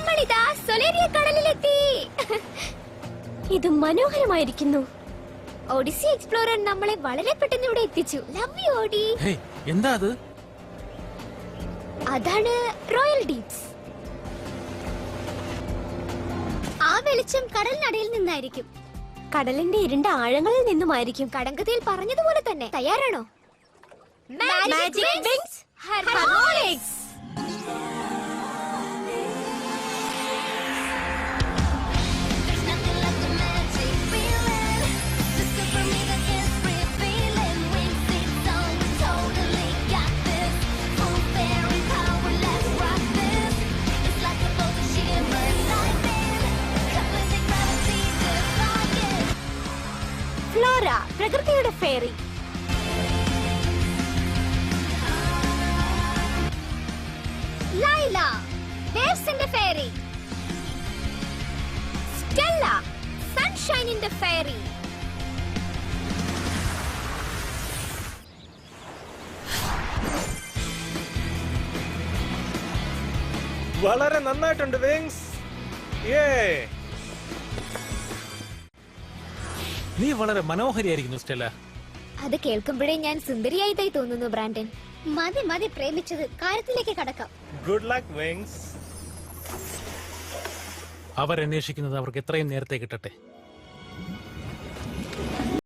നമ്മളിതാ സൊലേരിയ കടലിലെത്തി. ഇത് മനോഹരമായിരിക്കുന്നു. ഓഡിസി എക്സ്പ്ലോറർ നമ്മളെ വളരെ പെട്ടെന്ന് ഇവിടെ എത്തിച്ചു. Love you Audi. എന്താ അത്? അതാണ് റോയൽ ഡീപ്സ്. ആ വെളിച്ചം കടലിനടിയിൽ നിന്നായിരിക്കും. കടലിന്റെ ഇരുണ്ട ആഴങ്ങളിൽ നിന്നുമായിരിക്കും. കടങ്കഥയിൽ പറഞ്ഞതുപോലെ തന്നെ. തയ്യാറാണോ? Magic wings harmonics. ഫ്ലോറ, പ്രകൃതിയുടെ ഫെയറി. ലൈല, വേവ്സിന്റെ ഫെയറി. സ്റ്റെല്ല, സൺഷൈനിന്റെ ഫെയറി. വളരെ നന്നായിട്ടുണ്ട് വിങ്സ്. നീ വളരെ മനോഹരിയായിരിക്കുന്നു സ്റ്റെല്ല. അത് കേൾക്കുമ്പോഴേ ഞാൻ സുന്ദരിയായതായി തോന്നുന്നു ബ്രാൻഡൻ. മതി മതി പ്രേമിച്ചത്, കാര്യത്തിലേക്ക് കടക്കാം. Good luck wings. അവരന്വേഷിക്കുന്നത് അവർക്ക് എത്രയും നേരത്തെ കിട്ടട്ടെ.